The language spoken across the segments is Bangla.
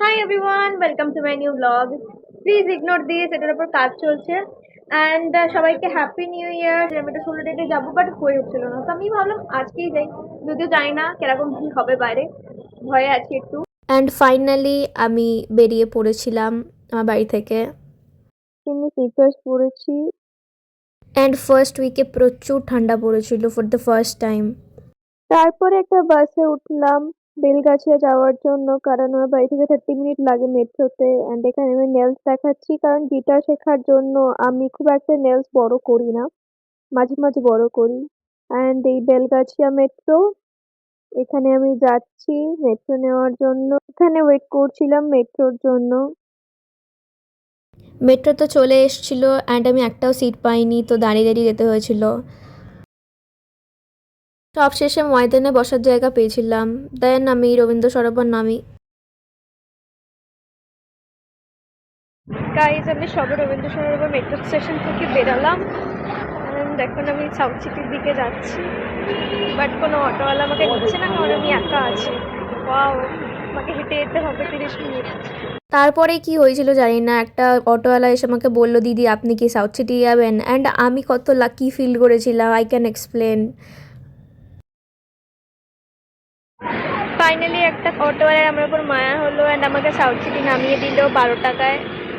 Hi everyone, welcome to my new blog. Please ignore this, এটার উপর কাজ চলছে। অ্যান্ড সবাইকে হ্যাপি নিউ ইয়ার। আমি এটা 16 ডেটে যাবো, বাট হয়ে উঠছিল না, তো আমি ভাবলাম আজকেই যাই। যদিও জানি না কিরকম কি হবে বাইরে, ভয়ে আছি একটু। অ্যান্ড ফাইনালি আমি বেরিয়ে পড়েছিলাম আমার বাড়ি থেকে। আমি স্নিকার্স পরেছি। অ্যান্ড ফার্স্ট উইকে প্রচুর ঠান্ডা পড়েছিল ফর দ্য ফার্স্ট টাইম। তারপরে একটা বাসে উঠলাম বেলগাছিয়া যাওয়ার জন্য, কারণ আমার বাড়ি থেকে 30 মিনিট লাগে মেট্রোতে। অ্যান্ড এখানে আমি নেলস দেখাচ্ছি, কারণ গিটার শেখার জন্য আমি খুব একটা নেলস বড় করি না, মাঝে মাঝে বড় করি। অ্যান্ড এই বেলগাছিয়া মেট্রো, এখানে আমি যাচ্ছি মেট্রো নেওয়ার জন্য। এখানে ওয়েট করছিলাম মেট্রোর জন্য। মেট্রো তো চলে এসেছিলো অ্যান্ড আমি একটাও সিট পাইনি, তো দাঁড়িয়ে দাঁড়িয়ে যেতে হয়েছিল। সব শেষে ময়দানে বসার জায়গা পেয়েছিলাম, দেন আমি রবীন্দ্র সরোবর নামি। গাইজ, আমি সবে রবীন্দ্র সরোবর মেট্রো স্টেশন থেকে বেরালাম। অ্যান্ড এখন আমি সাউথ সিটির দিকে যাচ্ছি, বাট কোনো অটোওয়ালা আমাকে নিচ্ছে না, কারণ আমি একা আছি। ওয়াও, আমাকে হেঁটে যেতে হবে 30 মিনিট। তারপরে কি হয়েছিল জানি না, একটা অটোওয়ালা এসে আমাকে বললো, দিদি আপনি কি সাউথ সিটি যাবেন? অ্যান্ড আমি কত লাকি ফিল করেছিলাম, আই ক্যান এক্সপ্লেন। ফাইনালি একটা অটোওয়ালার আমার উপর মায়া হলো, অ্যান্ড আমাকে সাউথ সিটি নামিয়ে দিল 12 টাকায়।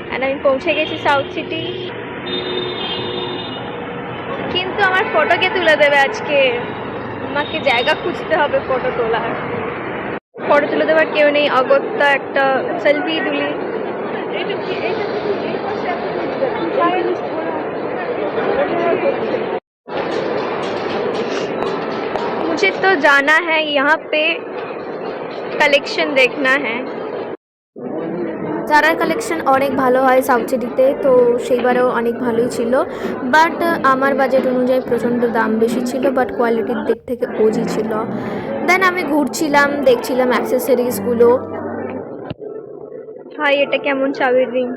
অ্যান্ড আমি পৌঁছে গেছি সাউথ সিটি। কিন্তু আমার ফটো কে তুলে দেবে আজকে? আমাকে জায়গা খুঁজতে হবে ফটো তোলার। ফটো তুলে দেওয়ার কেউ নেই, অগত্যা একটা সেলফি তুলি। मुझे तो जाना है, यहाँ पे कलेक्शन देखना है। চারার কালেকশন অনেক ভালো হয় সাউথ সিটিতে, তো সেইবারেও অনেক ভালোই ছিল। বাট আমার বাজেট অনুযায়ী প্রচণ্ড দাম বেশি ছিল, বাট কোয়ালিটির দিক থেকে ওজি ছিল। দেন আমি ঘুরছিলাম, দেখছিলাম অ্যাক্সেসরিজগুলো। ভাই, এটা কেমন চাবির রিং?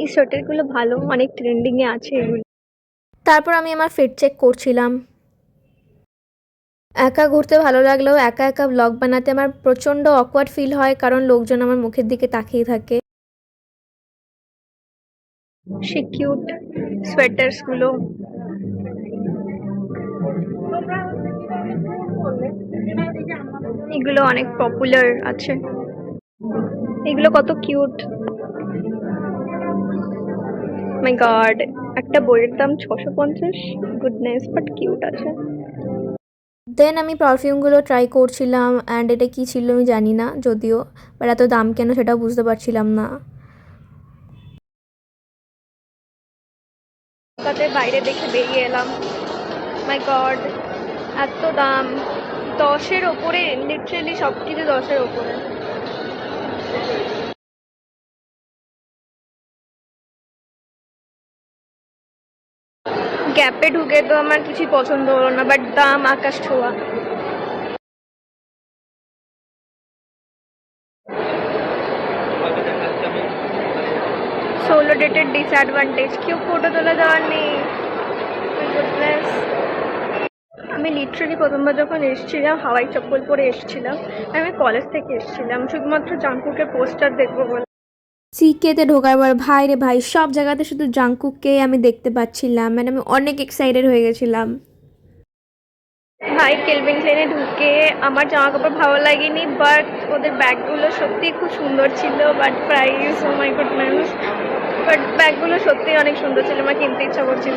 এই সোয়েটারগুলো ভালো, অনেক ট্রেন্ডিং এ আছে এগুলো। তারপর আমি আমার ফিট চেক করছিলাম। একা ঘুরতে ভালো লাগলেও একা একা ব্লগ বানাতে আমার প্রচণ্ড অকওয়ার্ড ফিল হয়, কারণ লোকজন আমার মুখের দিকে তাকিয়ে থাকে। সে কিউট সোয়েটার্স গুলো। এগুলো অনেক পপুলার আছে। এগুলো কত কিউট, মাই গড। একটা বইয়ের দাম 650, গুডনেস, বাট কিউট আছে। দেন আমি পারফিউমগুলো ট্রাই করছিলাম, অ্যান্ড এটা কী ছিল আমি জানি না যদিও, বাট এত দাম কেন সেটাও বুঝতে পারছিলাম না। তাতে বাইরে দেখে বেরিয়ে এলাম। মাই গড, এত দাম! 10-এর ওপরে, লিটারেলি সবকিছু 10-এর ওপরে। গ্যাপে ঢুকে তো আমার কিছুই পছন্দ হলো না, বাট দাম আকাশ ছোঁয়া। সোলো ডেটের ডিসঅ্যাডভান্টেজ, কেউ ফটো তোলা যাওয়ার নেই। গুডনেস। আমি লিটারেলি প্রথমবার যখন এসেছিলাম হাওয়াই চপ্পল পরে এসেছিলাম। আমি কলেজ থেকে এসেছিলাম শুধুমাত্র জাংকুকের পোস্টার দেখবো বলে। সিকেতে ঢোকার পর ভাই রে ভাই, সব জায়গাতে শুধু জাংকুককে আমি দেখতে পাচ্ছিলাম, মানে আমি অনেক এক্সাইটেড হয়ে গেছিলাম। ভাই, কেলভিন ক্লেনে ঢুকে আমার জামা কাপড় ভালো লাগেনি, বাট ওদের ব্যাগগুলো সত্যিই খুব সুন্দর ছিল। But price, oh my goodness, but ব্যাগগুলো সত্যিই অনেক সুন্দর ছিল, আমার কিনতে ইচ্ছা করছিল।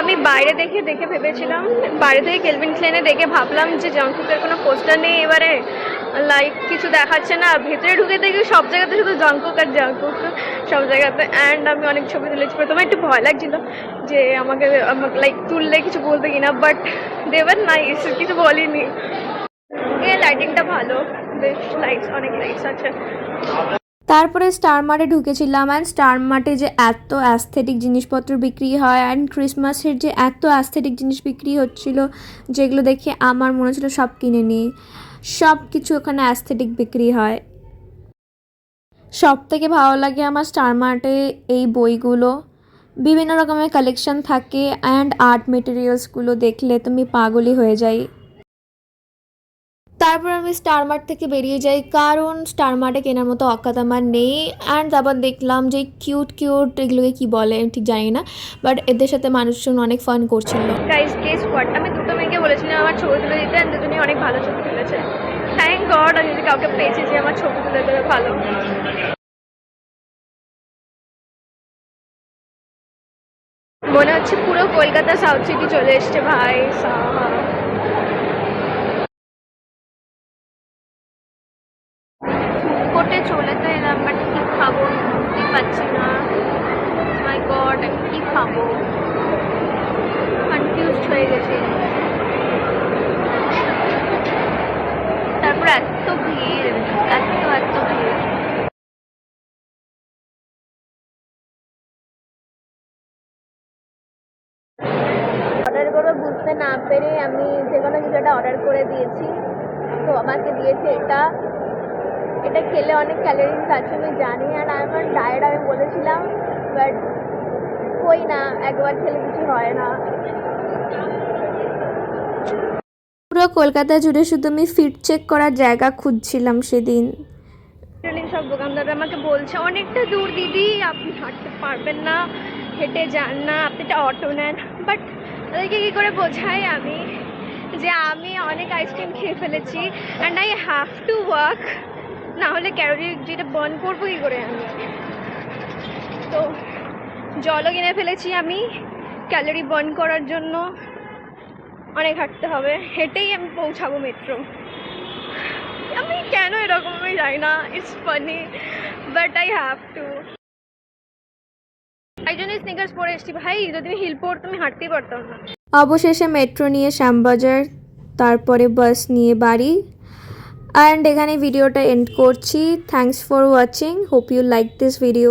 আমি বাইরে দেখে দেখে ভেবেছিলাম, বাইরে থেকে কেলভিন ক্লেনে দেখে ভাবলাম যে জাংকুকের কোনো পোস্টার নেই এবারে, লাইক কিছু দেখাচ্ছে না। ভেতরে ঢুকে দেখি সব জায়গাতে শুধু জাংকুক আর জাংকুক, সব জায়গাতে। অ্যান্ড আমি অনেক ছবি তুলেছি, প্রথমে একটু ভয় লাগছিল যে আমাকে লাইক তুললে কিছু বলবে কিনা, বাট দেবার নাইস, কিছু বলিনি। এ লাইটিংটা ভালো, বেশ লাইটস, অনেক লাইটস আছে। তারপরে স্টার মার্টে ঢুকেছিলাম, অ্যান্ড স্টার মার্টে যে এত অ্যাস্থেটিক জিনিসপত্র বিক্রি হয়, অ্যান্ড ক্রিসমাসের যে এত অ্যাস্থেটিক জিনিস বিক্রি হচ্ছিল, যেগুলো দেখে আমার মনে হচ্ছিল সব কিনে নিই। সব কিছু ওখানে অ্যাস্থেটিক বিক্রি হয়। সব থেকে ভালো লাগে আমার স্টার মার্টে এই বইগুলো, বিভিন্ন রকমের কালেকশন থাকে, অ্যান্ড আর্ট মেটেরিয়ালসগুলো দেখলে তুমি পাগলই হয়ে যাই। তারপর আমি স্টার মার্ট থেকে বেরিয়ে যাই, কারণ স্টার মার্টে কেনার মতো অকাত আমার নেই। অ্যান্ড আবার দেখলাম যে কিউট কিউট এগুলোকে কি বলে আমি ঠিক জানি না, বাট এদের সাথে মানুষজন অনেক ফান করছিল। গাইস গেস হোয়াট, আমি দুটো মেয়েকে বলেছিলাম আমার ছবি তুলে দিতে, and দুজনেই অনেক ভালো ছবি তুলেছে। থ্যাংক গড আমি যদি কাউকে পেয়েছি যে আমার ছবি তুলে দেবে ভালো। মনে হচ্ছে পুরো কলকাতা সাউথ সিটি চলে এসছে ভাই সাহাব। কোটে চলে তো এলাম, বাট কি খাবো বুঝতেই পারছি না। মাই গড আমি কি খাবো, কনফিউজড হয়ে গেছি। তারপর এত ভিড়, এত ভিড়। অর্ডার করবো বুঝতে না পেরে আমি যে কোনো কিছু একটা অর্ডার করে দিয়েছি। তো আমাকে দিয়েছে এটা, এটা খেলে অনেক ক্যালোরিজ আছে আমি জানি, আর আমার ডায়েট আমি বলেছিলাম, বাট কই না, একবার খেলে কিছু হয় না। পুরো কলকাতা জুড়ে শুধু আমি ফিট চেক করার জায়গা খুঁজছিলাম সেদিন। সব দোকানদাররা আমাকে বলছে অনেকটা দূর দিদি, আপনি হাঁটতে পারবেন না, হেঁটে যান না, আপনি একটা অটো নেন। বাট তাদেরকে কী করে বোঝাই আমি যে আমি অনেক আইসক্রিম খেয়ে ফেলেছি and I have to work, না হলে ক্যালোরি যেটা বার্ন করবো কী করে আমি। তো জলও কিনে ফেলেছি আমি ক্যালোরি বার্ন করার জন্য, অনেক হাঁটতে হবে, হেঁটেই আমি পৌঁছাবো মেট্রো। আমি কেন এরকম আমি জানি না, it's funny but I have to. এই জন্য স্নিকার্স পরে এসছি ভাই, যদি আমি হিল পরতাম আমি হাঁটতেই পারতাম না। অবশেষে মেট্রো নিয়ে শ্যামবাজার, তারপরে বাস নিয়ে বাড়ি। অ্যান্ড এখানে ভিডিওটা এন্ড করছি। Thanks for watching, hope you like this video.